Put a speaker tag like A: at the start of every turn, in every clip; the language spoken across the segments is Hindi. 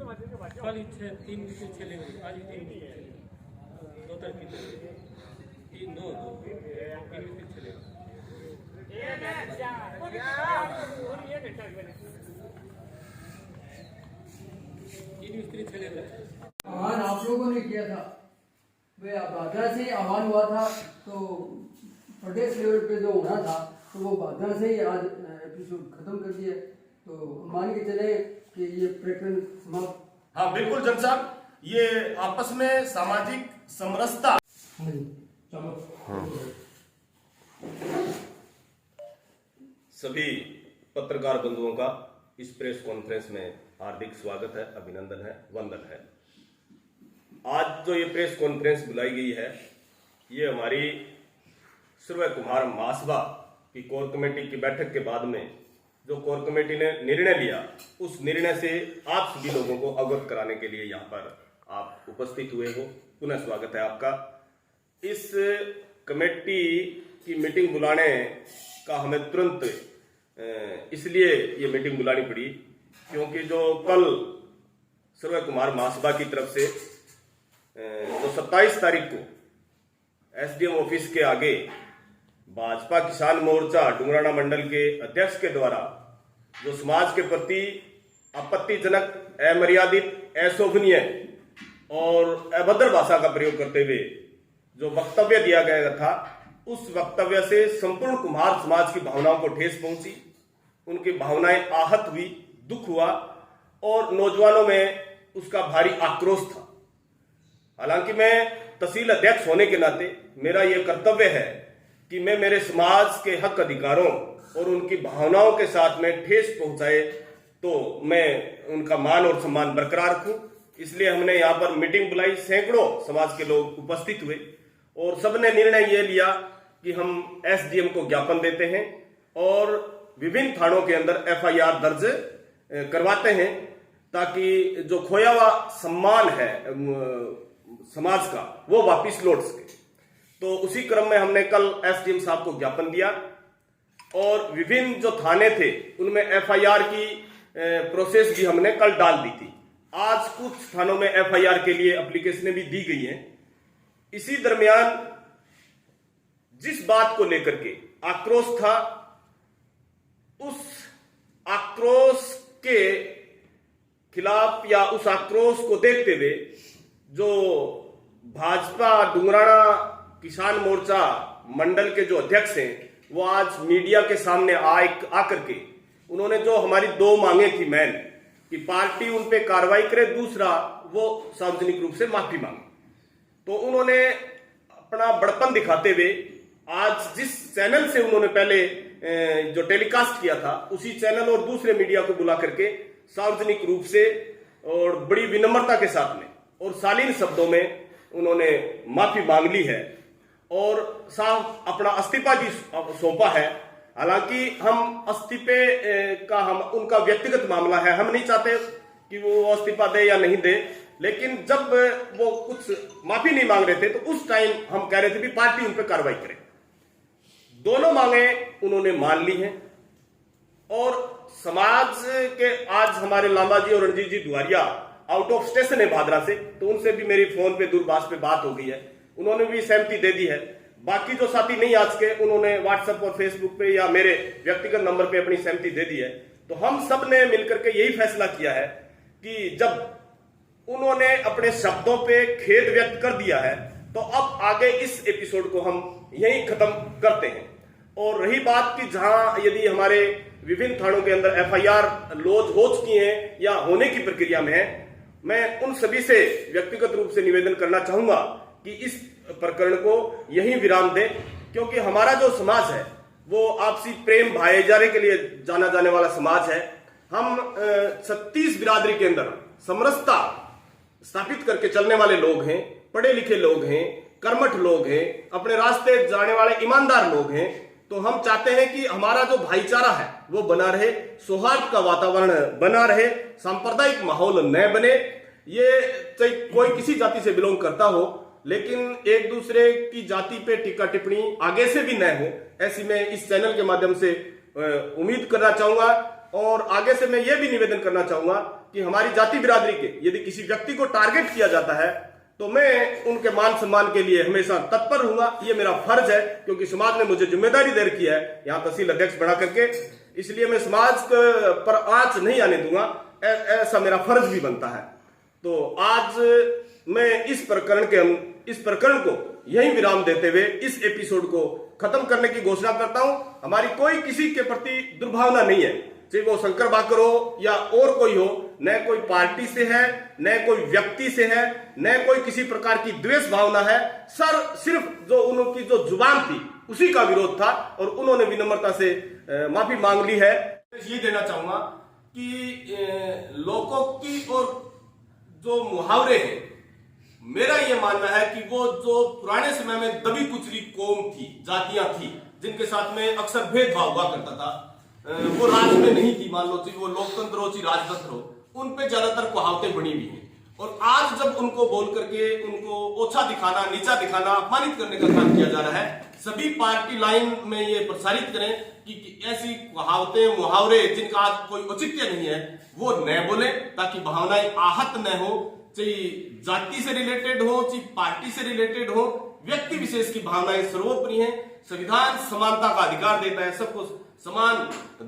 A: खाली 3 मिनट चले गए आज 3 मिनट दो तरफ की 3 मिनट चले गए 3 मिनट चले गए।
B: आह्वान आप लोगों ने किया था, वे बादरा से आह्वान हुआ था, तो प्रदेश लेवल पे जो होना था तो वो बादरा से ही आज एपिसोड खत्म कर दिया। तो मान के चले कि ये प्रकरण समाप्त।
C: हाँ बिल्कुल जज साहब, ये आपस में सामाजिक समरसता। सभी पत्रकार बंधुओं का इस प्रेस कॉन्फ्रेंस में हार्दिक स्वागत है, अभिनंदन है, वंदन है। आज जो ये प्रेस कॉन्फ्रेंस बुलाई गई है, ये हमारी सूर्य कुमार महासभा की कोर कमेटी की बैठक के बाद में जो कोर कमेटी ने निर्णय लिया, उस निर्णय से आप सभी लोगों को अवगत कराने के लिए यहाँ पर आप उपस्थित हुए हो। पुनः स्वागत है आपका। इस कमेटी की मीटिंग बुलाने का हमें तुरंत इसलिए ये मीटिंग बुलानी पड़ी क्योंकि जो कल सूर्य कुमार महासभा की तरफ से जो 27 तारीख को एसडीएम ऑफिस के आगे भाजपा किसान मोर्चा डुंगराना मंडल के अध्यक्ष के द्वारा जो समाज के प्रति आपत्तिजनक, अमर्यादित, अशोभनीय और अभद्र भाषा का प्रयोग करते हुए जो वक्तव्य दिया गया था, उस वक्तव्य से संपूर्ण कुम्हार समाज की भावनाओं को ठेस पहुंची, उनकी भावनाएं आहत हुई, दुख हुआ और नौजवानों में उसका भारी आक्रोश था। हालांकि मैं तहसील अध्यक्ष होने के नाते मेरा यह कर्तव्य है कि मैं मेरे समाज के हक अधिकारों और उनकी भावनाओं के साथ में ठेस पहुंचाए तो मैं उनका मान और सम्मान बरकरार रखूं। इसलिए हमने यहाँ पर मीटिंग बुलाई, सैकड़ों समाज के लोग उपस्थित हुए और सबने निर्णय ये लिया कि हम एसडीएम को ज्ञापन देते हैं और विभिन्न थानों के अंदर एफआईआर दर्ज करवाते हैं ताकि जो खोया हुआ सम्मान है समाज का वो वापिस लौट सके। तो उसी क्रम में हमने कल एसडीएम साहब को ज्ञापन दिया और विभिन्न जो थाने थे उनमें एफआईआर की प्रोसेस भी हमने कल डाल दी थी। आज कुछ थानों में एफआईआर के लिए एप्लीकेशनें भी दी गई हैं। इसी दरमियान जिस बात को लेकर के आक्रोश था, उस आक्रोश के खिलाफ या उस आक्रोश को देखते हुए जो भाजपा डुंगराना किसान मोर्चा मंडल के जो अध्यक्ष हैं, वो आज मीडिया के सामने आकर के उन्होंने जो हमारी 2 मांगे थी मैन कि पार्टी उन पे कार्रवाई करे, दूसरा वो सार्वजनिक रूप से माफी मांगे, तो उन्होंने अपना बड़पन दिखाते हुए आज जिस चैनल से उन्होंने पहले जो टेलीकास्ट किया था, उसी चैनल और दूसरे मीडिया को बुला करके सार्वजनिक रूप से और बड़ी विनम्रता के साथ में और शालीन शब्दों में उन्होंने माफी मांग ली है और साफ अपना इस्तीफा भी सौंपा है। हालांकि हम इस्तीफे का उनका व्यक्तिगत मामला है, हम नहीं चाहते कि वो इस्तीफा दे या नहीं दे, लेकिन जब वो कुछ माफी नहीं मांग रहे थे तो उस टाइम हम कह रहे थे कि पार्टी उन पर कार्रवाई करे। दोनों मांगे उन्होंने मान ली हैं और समाज के आज हमारे लांबा जी और रणजीत जी दुआरिया आउट ऑफ स्टेशन है भादरा से, तो उनसे भी मेरी फोन पे दूरभाष पे बात हो गई है, उन्होंने भी सहमति दे दी है। बाकी जो साथी नहीं आज के, उन्होंने व्हाट्सएप और फेसबुक पे या मेरे व्यक्तिगत नंबर पे अपनी सहमति दे दी है। तो हम सब ने मिलकर के यही फैसला किया है कि जब उन्होंने अपने शब्दों पे खेद व्यक्त कर दिया है तो अब आगे इस एपिसोड को हम यहीं खत्म करते हैं। और रही बात कि जहां यदि हमारे विभिन्न थानों के अंदर एफआईआर लॉन्च हो चुकी है या होने की प्रक्रिया में है, मैं उन सभी से व्यक्तिगत रूप से निवेदन करना चाहूंगा कि इस प्रकरण को यहीं विराम दें, क्योंकि हमारा जो समाज है वो आपसी प्रेम भाईचारे के लिए जाना जाने वाला समाज है। हम 36 बिरादरी के अंदर समरसता स्थापित करके चलने वाले लोग हैं, पढ़े लिखे लोग हैं, कर्मठ लोग हैं, अपने रास्ते जाने वाले ईमानदार लोग हैं। तो हम चाहते हैं कि हमारा जो भाईचारा है वो बना रहे, सौहार्द का वातावरण बना रहे, सांप्रदायिक माहौल न बने। ये चाहे कोई किसी जाति से बिलोंग करता हो, लेकिन एक दूसरे की जाति पे टीका टिप्पणी आगे से भी न हो, ऐसी मैं इस चैनल के माध्यम से उम्मीद करना चाहूंगा। और आगे से मैं ये भी निवेदन करना चाहूंगा कि हमारी जाति बिरादरी के यदि किसी व्यक्ति को टारगेट किया जाता है तो मैं उनके मान सम्मान के लिए हमेशा तत्पर रहूंगा। ये मेरा फर्ज है, क्योंकि समाज ने मुझे जिम्मेदारी दे रखी है यहाँ तहसील अध्यक्ष बना करके, इसलिए मैं समाज पर आंच नहीं आने दूंगा, ऐसा मेरा फर्ज भी बनता है। तो आज मैं इस प्रकरण को यहीं विराम देते हुए इस एपिसोड को खत्म करने की घोषणा करता हूं। हमारी कोई किसी के प्रति दुर्भावना नहीं है, चाहे वो शंकर बाकर हो या और कोई हो, न कोई पार्टी से है, न कोई व्यक्ति से है, न कोई किसी प्रकार की द्वेष भावना है। सिर्फ जो उनकी जो जुबान थी उसी का विरोध था और उन्होंने विनम्रता से माफी मांग ली है। ये देना चाहूंगा कि लोकोक्ति और जो मुहावरे हैं, मेरा यह मानना है कि वो जो पुराने समय में दबी कुचली कौम थी, जातियां थी, जिनके साथ में अक्सर भेदभाव हुआ करता था, वो राज में नहीं थी, मान लो चाहे वो लोकतंत्र हो चाहे राजतंत्र हो, उन पे ज्यादातर कहावतें बनी हुई हैं। और आज जब उनको बोल करके उनको ओछा दिखाना, नीचा दिखाना, अपमानित करने का काम किया जा रहा है, सभी पार्टी लाइन में ये प्रसारित करें कि ऐसी कहावतें मुहावरे जिनका आज कोई औचित्य नहीं है वो न बोले, ताकि भावनाएं आहत न हो, चाहे जाति से रिलेटेड हो चाहे पार्टी से रिलेटेड हो, व्यक्ति विशेष की भावनाएं सर्वोपरि हैं। संविधान समानता का अधिकार देता है, सबको समान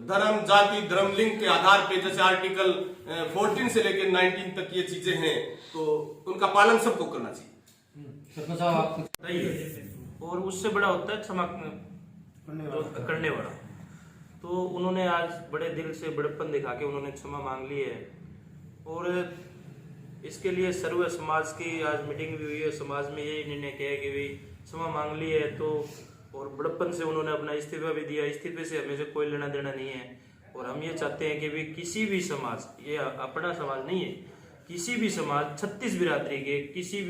C: धर्म, जाति, धर्म, लिंग के आधार पे, जैसे आर्टिकल 14 से लेकर 19 तक ये चीजें हैं, तो उनका पालन सबको करना चाहिए।
D: और उससे बड़ा होता है क्षमा करने वाला। तो उन्होंने आज बड़े दिल से बड़प्पन दिखा के उन्होंने क्षमा मांग ली है, और इसके लिए सर्व समाज की आज मीटिंग भी हुई है। समाज में यही निर्णय किया है कि भाई क्षमा मांग ली है, तो और बड़प्पन से उन्होंने अपना इस्तीफा भी दिया। इस्तीफे से हमें से कोई लेना देना नहीं है, और हम ये चाहते हैं कि भी किसी भी समाज, ये अपना समाज नहीं है, किसी भी समाज 36 बिरादरी के किसी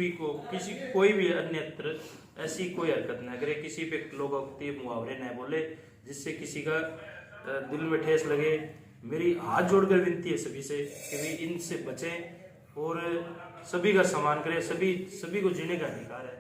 D: कोई भी अन्यत्र ऐसी कोई हरकत न करे, किसी पे लोकोक्ति मुहावरे न बोले जिससे किसी का दिल में ठेस लगे। मेरी हाथ जोड़कर विनती है सभी से कि भी इनसे बचें और सभी का सम्मान करें। सभी को जीने का अधिकार है।